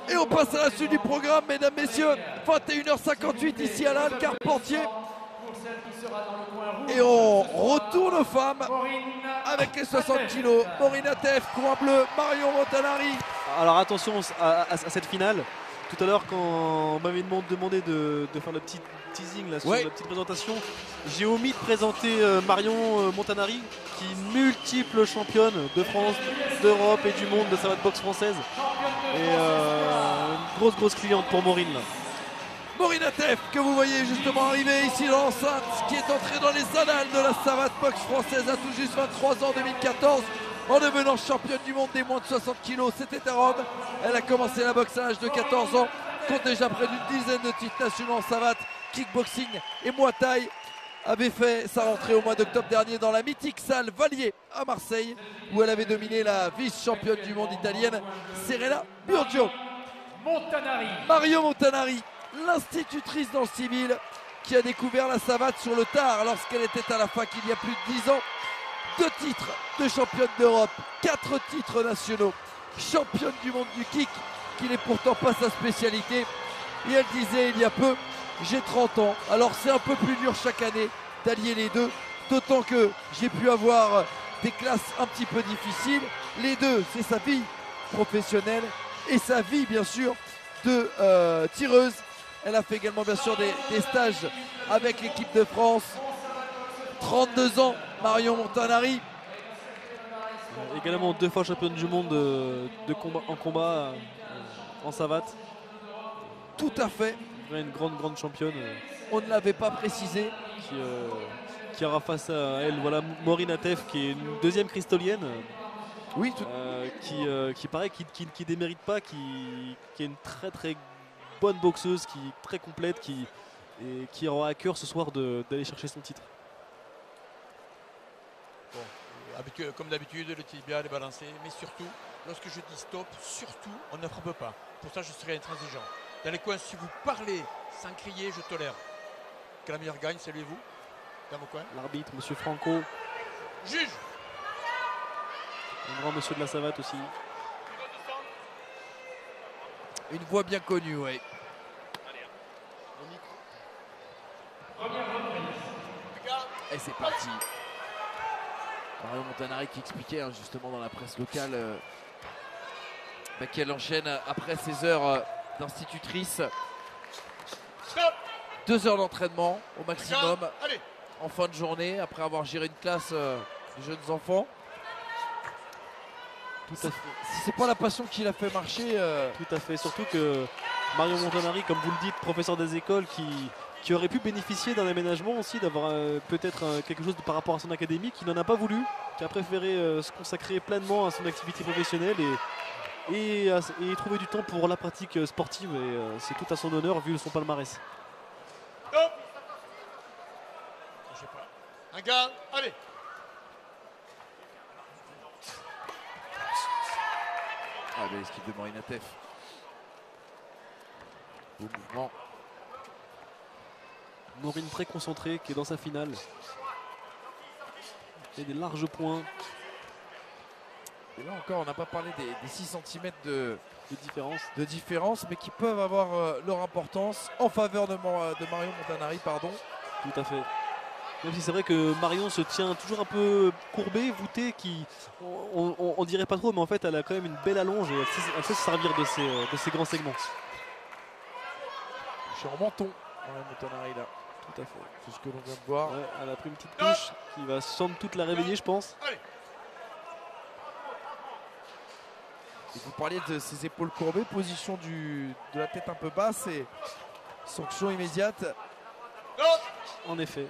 Et on passe à la suite du programme, mesdames, messieurs. 21h58 ici à l'Halle Carpentier. Et on retourne aux femmes avec les 60 kilos. Maureen Atef, coin bleu, Marion Montanari. Alors attention à cette finale. Tout à l'heure, quand on m'avait demandé de faire le petit teasing là, sur la petite présentation, j'ai omis de présenter Marion Montanari, qui est multiple championne de France, d'Europe et du monde de savate boxe française. Et une grosse cliente pour Maureen là. Maureen Atef, que vous voyez justement arriver ici dans l'enceinte, qui est entrée dans les annales de la savate boxe française à tout juste 23 ans, 2014. En devenant championne du monde des moins de 60 kilos, c'était à Rome. Elle a commencé la boxe à l'âge de 14 ans, compte déjà près d'une dizaine de titres nationaux en savate, kickboxing et muay thai. Avait fait sa rentrée au mois d'octobre dernier dans la mythique salle Valier à Marseille, où elle avait dominé la vice-championne du monde italienne, Serena Burgio. Mario Montanari, l'institutrice dans le civil, qui a découvert la savate sur le tard lorsqu'elle était à la fac il y a plus de 10 ans. 2 titres de championne d'Europe, 4 titres nationaux, championne du monde du kick, qui n'est pourtant pas sa spécialité. Et elle disait il y a peu, j'ai 30 ans, alors c'est un peu plus dur chaque année d'allier les deux, d'autant que j'ai pu avoir des classes un petit peu difficiles. Les deux, c'est sa vie professionnelle et sa vie bien sûr de tireuse. Elle a fait également bien sûr des stages avec l'équipe de France. 32 ans, Marion Montanari. Également 2 fois championne du monde en combat en savate. Tout à fait. Une grande championne. On ne l'avait pas précisé. Qui aura face à elle, voilà, Maureen Atef, qui est une deuxième cristolienne. Oui, qui paraît, qui démérite pas, qui est une très bonne boxeuse, qui est très complète, qui aura à cœur ce soir d'aller chercher son titre. Bon, comme d'habitude, le tibia est balancé, mais surtout, lorsque je dis stop, surtout, on ne frappe pas. Pour ça, je serai intransigeant. Dans les coins, si vous parlez sans crier, je tolère. Que la meilleure gagne, saluez-vous. Dans vos coins. L'arbitre, monsieur Franco. Juge. Un grand monsieur de la savate aussi. Une voix bien connue, oui. Et c'est parti. Mario Montanari qui expliquait justement dans la presse locale qu'elle enchaîne après ses heures d'institutrice. 2 heures d'entraînement au maximum en fin de journée après avoir géré une classe de jeunes enfants. Tout à fait. Si c'est pas la passion qui l'a fait marcher. Tout à fait, surtout que Mario Montanari, comme vous le dites, professeur des écoles, qui aurait pu bénéficier d'un aménagement aussi, d'avoir peut-être quelque chose par rapport à son académie, qui n'en a pas voulu, qui a préféré se consacrer pleinement à son activité professionnelle et trouver du temps pour la pratique sportive. Et c'est tout à son honneur vu son palmarès. Un gars, allez. Ah, belle esquive de Maureen Atef. Beau mouvement. Maureen très concentrée, qui est dans sa finale. Et des larges points. Et là encore, on n'a pas parlé des 6 cm de différence, mais qui peuvent avoir leur importance en faveur de Marion Montanari, pardon. Tout à fait. Même si c'est vrai que Marion se tient toujours un peu courbée, voûtée, on dirait pas trop, mais en fait elle a quand même une belle allonge et elle sait se servir de ces grands segments. Sur menton, Marion Montanari là. Tout à fait. C'est ce que l'on vient de voir. Ouais, elle a pris une petite touche qui va sans doute la réveiller, je pense. Et vous parliez de ses épaules courbées, position de la tête un peu basse et sanction immédiate. En effet.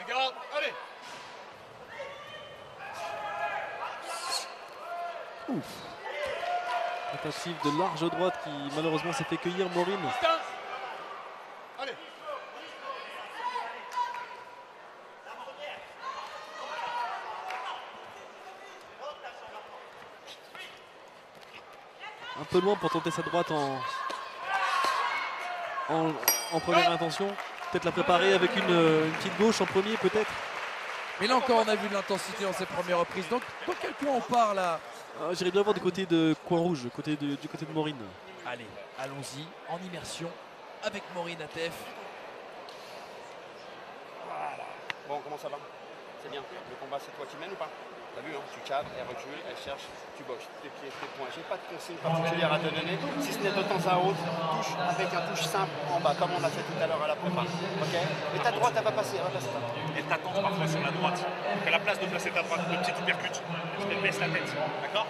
Regarde, allez. Ouf. Tentative de large droite qui malheureusement s'est fait cueillir Maureen. Allez. Un peu loin pour tenter sa droite en première intention. Peut-être la préparer avec une petite gauche en premier peut-être. Mais là encore on a vu de l'intensité dans ses premières reprises. Donc dans quel point on part là J'irais bien voir du côté de Coin Rouge, du côté de Maureen. Allez, allons-y en immersion avec Maureen Atef. Voilà. Bon, comment ça va? C'est bien. Le combat, c'est toi qui mènes ou pas? T'as vu, hein, tu cadres, elle recule, elle cherche, tu boxes, tes pieds, tes poings. J'ai pas de consigne particulière à te donner, si ce n'est de temps à autre, touche avec un touche simple en bas, comme on a fait tout à l'heure à la prépa. Ok? Et ta droite, elle va passer, Elle t'attend parfois sur la droite. Donc à la place de placer ta droite, le petit uppercut, tu te baisses la tête. D'accord?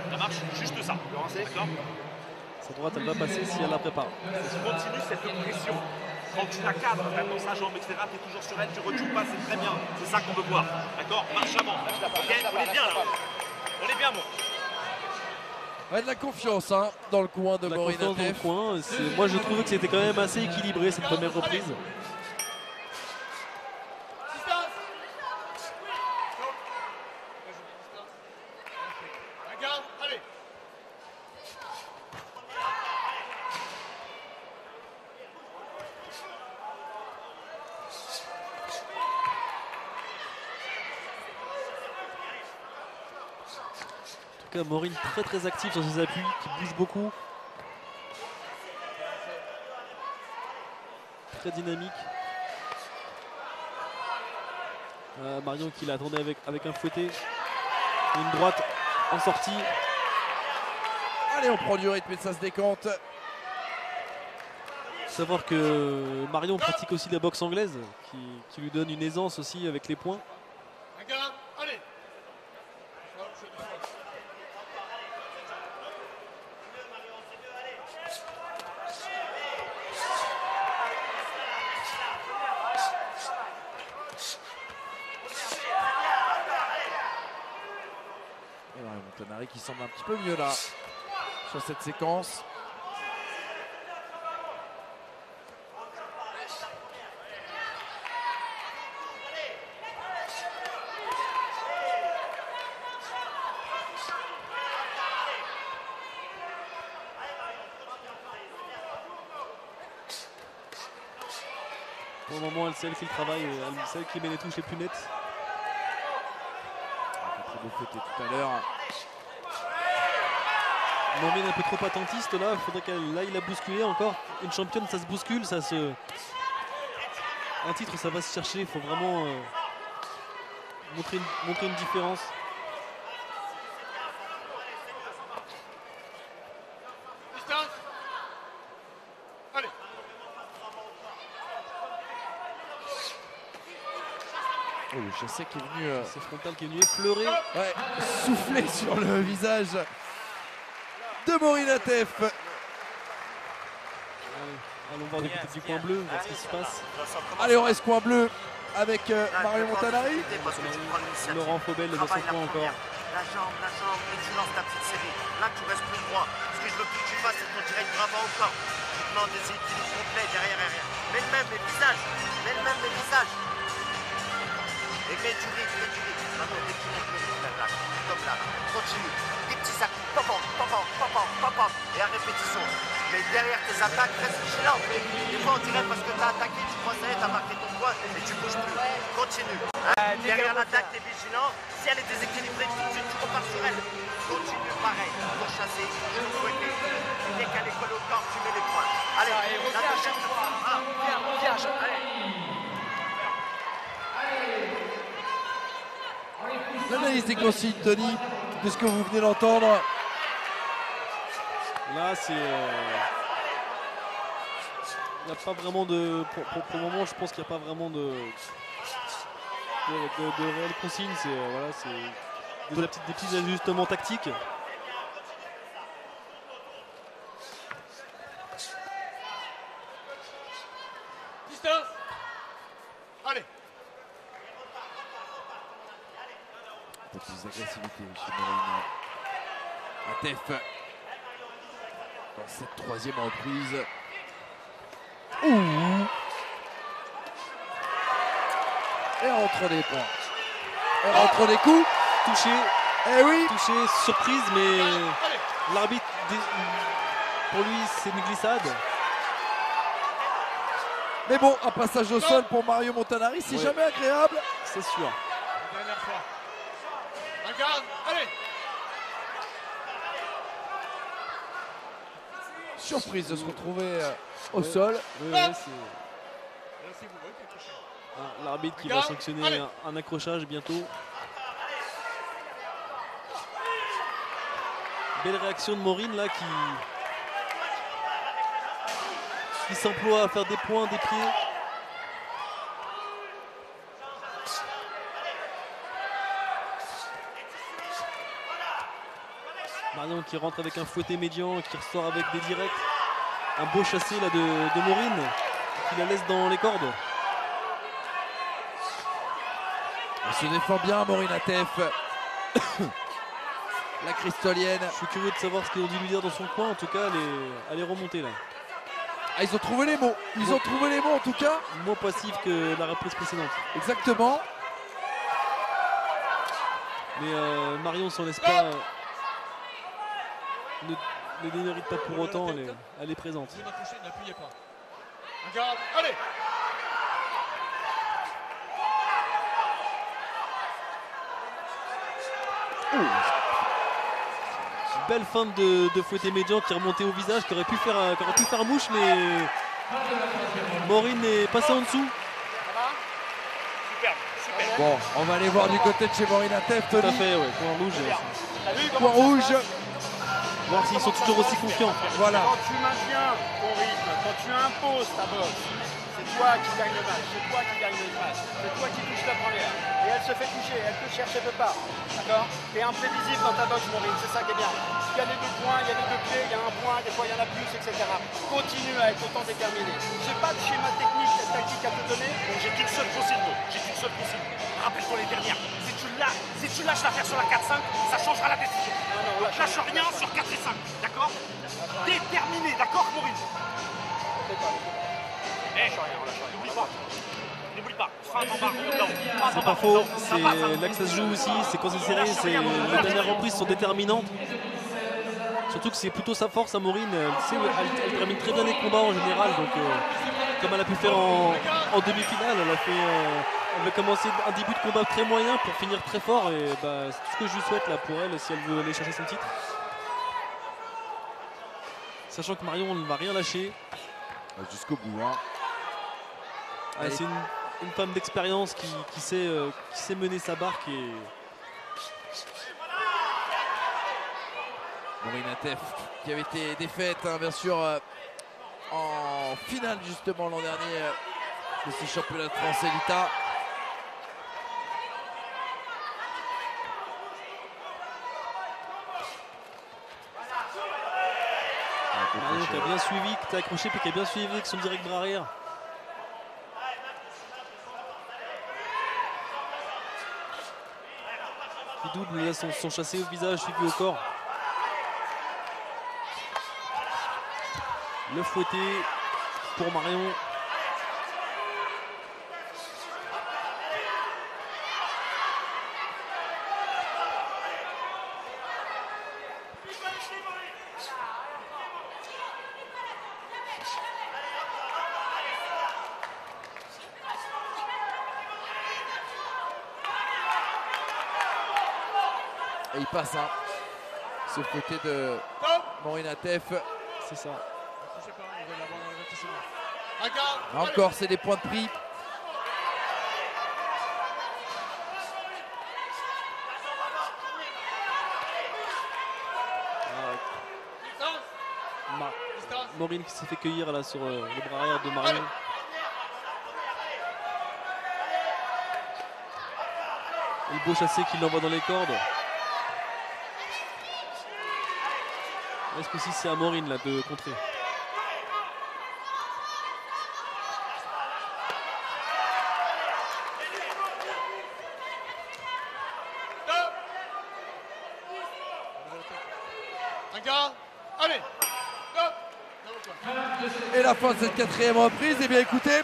Ça marche? Juste ça. D'accord? Sa droite, elle va passer si elle la prépare. Continue cette pression. Quand tu la cadres, tu dans sa jambe, etc., tu es toujours sur elle, tu recules pas, c'est très bien. C'est ça qu'on veut voir. D'accord? Marche avant. Ok? On est bien là. On est bien, bon. Ouais, de la confiance hein, dans le coin de La Maureen confiance dans le Atef. coin. Moi, je trouvais que c'était quand même assez équilibré cette première reprise. Regarde, allez. En tout cas, Maureen très active sur ses appuis, qui bouge beaucoup. Très dynamique. Marion qui l'attendait avec un fouetté. Et une droite en sortie. Allez, on prend du rythme et ça se décante. Savoir que Marion pratique aussi la boxe anglaise, qui lui donne une aisance aussi avec les poings. Regarde, allez. Et Mario Montanari qui semble un petit peu mieux là sur cette séquence. Pour le moment, c'est elle qui le travaille, c'est elle qui met les touches les plus nettes. Très beau fouetté tout à l'heure. Maureen un peu trop attentiste là, il faudrait qu'elle aille la bousculer encore. Une championne, ça se bouscule, ça se. Un titre, ça va se chercher, il faut vraiment montrer une différence. Distance. Allez. Oh, le chassé qui est venu C'est Frontal qui est venu effleurer. ouais, souffler sur le visage de Maureen Atef. Allons voir du côté du coin bleu, voir ce qui se passe. Allez, on reste coin bleu avec Mario Montanari. Laurent Faubel dans son coin encore. La jambe, et tu lances ta petite série. Là, tu restes plus droit. Ce que je veux plus que tu fasses, c'est qu'on dirait gravement au corps. Tu demandes des équilibres complets derrière. Mets le même, les visages. Et mets du rythme. Maintenant, dès que tu montes le rythme, là, comme là. Continue. Des petits actes. Pop. Et à répétition. Mais derrière tes attaques, reste vigilant. Des fois, on dirait parce que tu as attaqué, tu crois ça y est, tu as marqué ton poids et tu bouges plus. Continue. Derrière l'attaque, tu es vigilant. Si elle est déséquilibrée, tout de suite, tu repars sur elle. Continue pareil. Pour chasser, pour fouetter. Et dès qu'elle est collée au corps, tu mets les points. Allez, la deuxième fois. Viens, allez. L'analyse des consignes, Tony, de ce que vous venez d'entendre. Là, c'est. Il n'y a pas vraiment de. Pour le moment, je pense qu'il n'y a pas vraiment de réelles consignes. C'est voilà, des petits ajustements tactiques. Distance. Allez. Un peu plus d'agressivité chez Maureen Atef dans cette troisième reprise. Ouh. Et entre les points. Et entre les coups. Touché, Eh oui. touché, surprise, mais l'arbitre, pour lui, c'est une glissade. Mais bon, un passage au sol pour Mario Montanari, c'est Ouais. jamais agréable. C'est sûr. Dernière fois. Regarde, allez. surprise de se retrouver au sol. Ouais, c'est l'arbitre qui va sanctionner un accrochage bientôt. Belle réaction de Maureen là qui s'emploie à faire des points des pieds. Marion qui rentre avec un fouetté médian, qui ressort avec des directs. Un beau chassé là de Maureen qui la laisse dans les cordes. Elle se défend bien, Maureen Atef. La Cristolienne. Je suis curieux de savoir ce qu'ils ont dit lui dire dans son coin. En tout cas, elle est remontée là. Ah, ils ont trouvé les mots. Ils ont trouvé les mots en tout cas. Moins passif que la reprise précédente. Exactement. Mais Marion s'en laisse pas. Ne démérite pas pour autant. Elle est présente. N'appuyez pas. Regarde, allez. Belle feinte de fouetté médian qui est remonté au visage, qui aurait pu faire mouche, mais Maureen est passée en dessous. Super, super. Bon, on va aller voir du côté de chez Maureen Atef. Tout à Tony. fait, ouais, point rouge. Point rouge. Voir s'ils sont toujours aussi confiants. Voilà. Quand tu maintiens ton rythme, quand tu imposes ta boxe, c'est toi qui gagne le match, c'est toi qui gagne le match, c'est toi qui touches la première. Et elle se fait toucher, elle te cherche, elle ne peut pas. D'accord? Tu es imprévisible dans ta boxe, Maureen, c'est ça qui est bien. Il y a les deux points, il y a les deux pieds, il y a un point, des fois il y en a plus, etc. Continue à être autant déterminé. J'ai pas de schéma technique, tactique à te donner. J'ai qu'une seule consigne, j'ai qu'une seule consigne. Rappelle-toi les dernières. Si tu lâches l'affaire sur la 4-5, ça changera la décision. Donc lâche rien sur 4 et 5, d'accord? Déterminé, d'accord, Maureen? N'oublie pas, fin en barre, C'est pas faux, c'est là que ça se joue aussi, c'est quand c'est serré, les dernières reprises sont déterminantes. Surtout que c'est plutôt sa force à Maureen, elle termine très bien les combats en général, donc comme elle a pu faire en demi-finale, elle va commencer un début de combat très moyen pour finir très fort, et c'est tout ce que je lui souhaite là pour elle si elle veut aller chercher son titre. Sachant que Marion ne va rien lâcher. Jusqu'au bout. Hein. C'est une femme d'expérience qui sait mener sa barque et Maureen Atef qui avait été défaite hein, bien sûr en finale justement l'an dernier de ce championnat de France Elita. Marion qui a bien suivi, qui t'a accroché puis qui a bien suivi avec son direct bras arrière. Qui double là son chassé au visage suivi au corps. Le fouetté pour Marion. Et il passe hein, ce côté de Maureen Atef. C'est ça. Encore c'est des points de prix. Maureen qui s'est fait cueillir là sur le bras arrière de Marion. Et le beau chassé qui l'envoie dans les cordes. Est-ce que si c'est à Maureen là de contrer? Et la fin de cette quatrième reprise, et bien écoutez,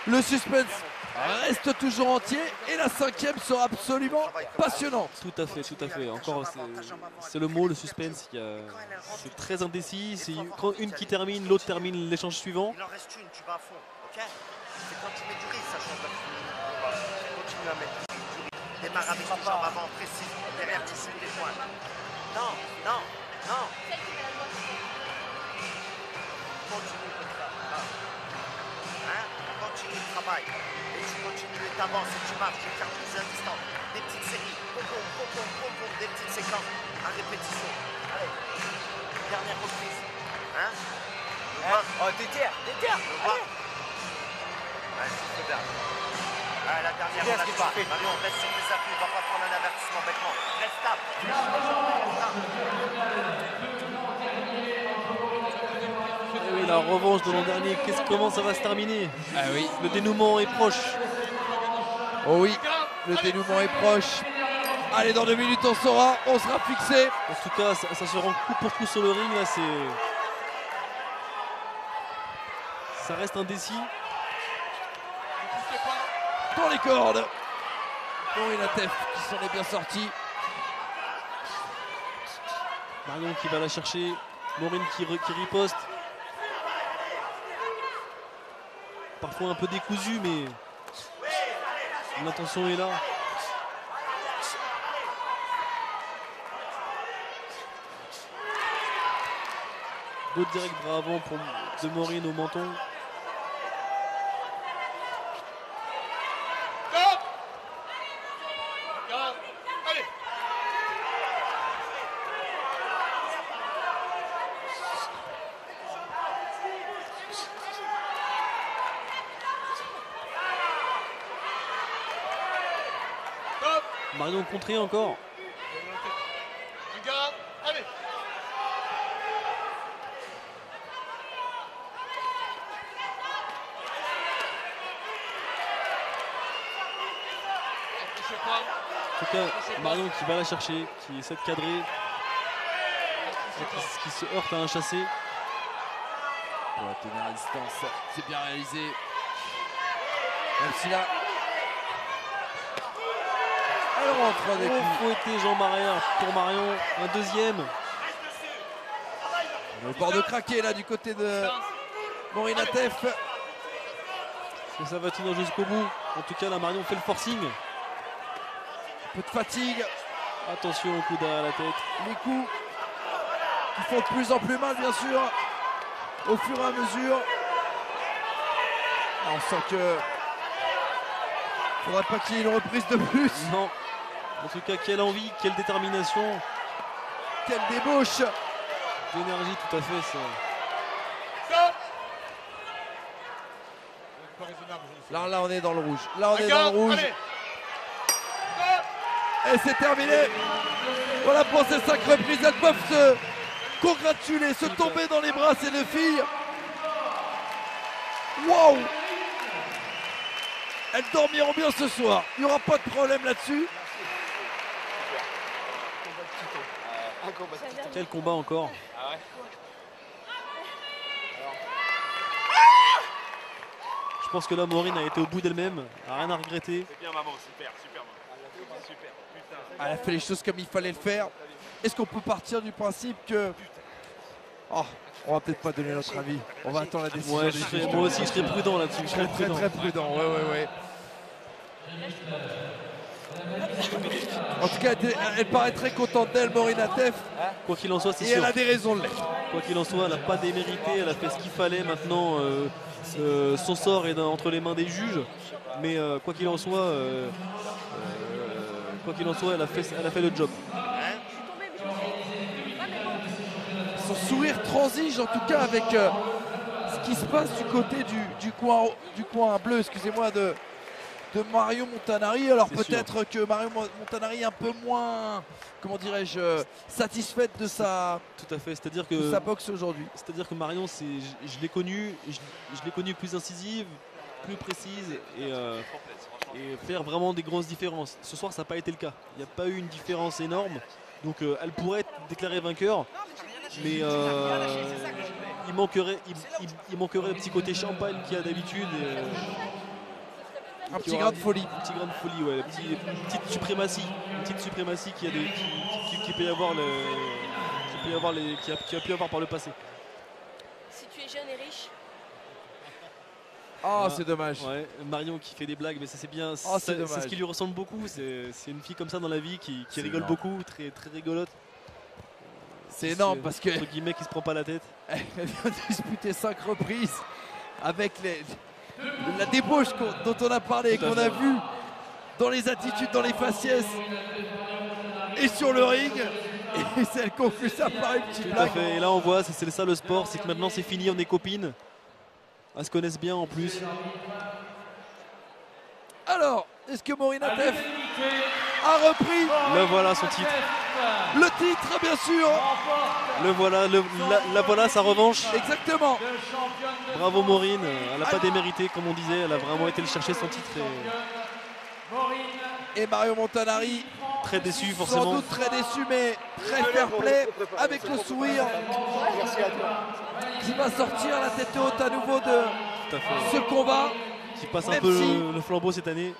le suspense reste toujours entier et la cinquième sera absolument passionnante. Tout à fait. Encore, c'est le mot, le suspense. C'est très indécis. C'est quand une qui termine, l'autre termine l'échange suivant. Il en reste une, tu vas à fond, ok? C'est quand tu mets du risque, ça change la continue à mettre du risque. Démarre avec tes jambes avant, précis. Derrière, tu suis les points. Non. travail. Et tu continues et t'avances et tu marches, tu gardes plus la distance. Des petites séries, des petites séquences à répétition. Allez, dernière reprise. Hein? Oh, déterre. Ouais, c'est bien. Ouais, la dernière, on lâche pas. Marion, reste sur tes appuis, va pas prendre un avertissement bêtement. Reste stable. Et oui, la revanche de l'an dernier, comment ça va se terminer? Ah oui. Le dénouement est proche. Oh oui, le dénouement est proche. Allez, dans 2 minutes, on saura, on sera fixé. En tout cas, ça se rend coup pour coup sur le ring. Là, ça reste indécis. Dans les cordes. Maureen Atef qui s'en est bien sorti. Marion qui va la chercher. Maureen qui riposte. Parfois un peu décousu, mais l'intention est là. D'autres directs bras avant de Maureen au menton. Marion contré encore. Regarde, allez. En tout cas, Marion qui va la chercher, qui essaie de cadrer, qui se heurte à un chassé. Pour la tenir à distance, c'est bien réalisé. Même si là, elle rentre des coups. Fouetté jambe arrière pour Marion, un deuxième. Au bord de craquer là du côté de Maureen Atef. Est-ce que ça va tenir jusqu'au bout? En tout cas, là, Marion fait le forcing. Un peu de fatigue. Attention au coup derrière la tête. Les coups qui font de plus en plus mal, bien sûr, au fur et à mesure. On sent que faudrait pas qu'il y ait une reprise de plus. Non. En tout cas, quelle envie, quelle détermination. Quelle débauche. D'énergie, tout à fait. Ça. Là, on est dans le rouge. Là, on est dans le rouge. Et c'est terminé. Voilà pour ces 5 reprises. Elles peuvent se congratuler, se tomber dans les bras, ces deux filles. Waouh! Elles dormiront bien ce soir. Il n'y aura pas de problème là-dessus. Quel combat encore. Je pense que là, Maureen a été au bout d'elle-même, a rien à regretter. C'est bien, maman, super, super, maman. Super, putain. Elle a fait les choses comme il fallait le faire. Est-ce qu'on peut partir du principe que... Oh, on va peut-être pas donner notre avis. On va attendre la décision. Ouais, moi aussi, je serais prudent là-dessus. Je serais très prudent. Ouais. En tout cas, elle paraît très contente d'elle, Maureen Atef. Quoi qu'il en soit, c'est Et sûr. elle a des raisons de l'être. Quoi qu'il en soit, elle n'a pas démérité. Elle a fait ce qu'il fallait. Maintenant, son sort est entre les mains des juges. Mais quoi qu'il en soit, elle a fait le job. Son sourire transige en tout cas avec ce qui se passe du côté du coin bleu, excusez-moi, de Marion Montanari. Alors peut-être que Marion Montanari est un peu moins, comment dirais-je, satisfaite de sa, tout à fait. C'est-à-dire que sa boxe aujourd'hui. C'est-à-dire que Marion, je l'ai connue plus incisive, plus précise et faire vraiment des grosses différences. Ce soir, ça n'a pas été le cas. Il n'y a pas eu une différence énorme. Donc elle pourrait être déclarée vainqueur. Mais il manquerait le petit côté champagne qu'il y a d'habitude. Un petit grain de folie. Un petit grain de folie, ouais. Une petite suprématie. Qui peut y avoir qui a pu avoir par le passé. Si tu es jeune et riche. Oh, c'est dommage. Ouais, Marion qui fait des blagues, mais ça c'est bien. Oh, c'est ce qui lui ressemble beaucoup. C'est une fille comme ça dans la vie qui rigole beaucoup, très, très rigolote. C'est énorme parce que, entre guillemets, qui se prend pas la tête. Elle vient de disputer 5 reprises avec la débauche dont on a parlé, qu'on a vu dans les attitudes, dans les faciès et sur le ring, et celle qu'on fait ça par une petite Tout à blague. fait. Et là on voit, c'est ça le sport, c'est que maintenant c'est fini, on est copines. Elles se connaissent bien en plus. Alors, est-ce que Morinatef a repris Le voilà son titre. le titre, bien sûr? Le voilà, la voilà sa revanche. Exactement. Bravo Maureen, elle n'a pas démérité comme on disait, elle a vraiment été le chercher son titre. Et Mario Montanari, Très déçu sans forcément. doute très déçu, mais très fair play, avec le sourire, qui va sortir la tête haute à nouveau de Tout à fait. ce combat. Qui passe un Même peu si- le flambeau cette année.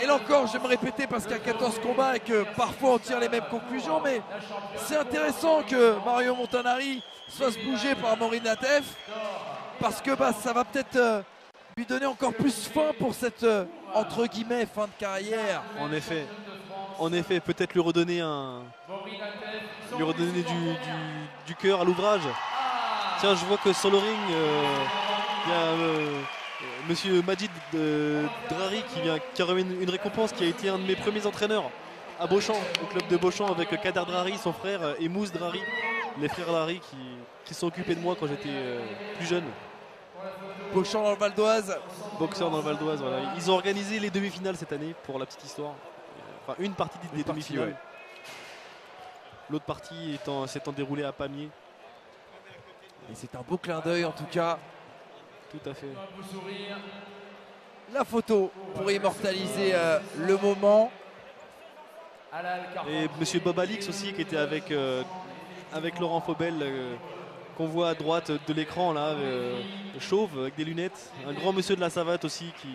Et là encore, je vais me répéter parce qu'il y a 14 combats et que parfois on tire les mêmes conclusions, mais c'est intéressant que Mario Montanari se fasse bouger par Morinatef, parce que ça va peut-être lui donner encore plus faim pour cette entre guillemets fin de carrière. En effet, peut-être lui redonner du cœur à l'ouvrage. Tiens, je vois que sur le ring, il y a monsieur Majid Drari qui a remis une récompense, qui a été un de mes premiers entraîneurs à Beauchamp, au club de Beauchamp, avec Kader Drari, son frère, et Mousse Drari, les frères Drari qui sont occupés de moi quand j'étais plus jeune. Beauchamp dans le Val d'Oise. Boxeur dans le Val d'Oise, voilà. Ils ont organisé les demi-finales cette année, pour la petite histoire. Enfin, une partie des demi-finales. ouais. L'autre partie s'étant déroulée à Pamiers. Et c'est un beau clin d'œil en tout cas. Tout à fait. La photo pour immortaliser le moment. Et monsieur Bob Alix aussi, qui était avec Laurent Faubel, qu'on voit à droite de l'écran là, chauve avec des lunettes. Un grand monsieur de la savate aussi qui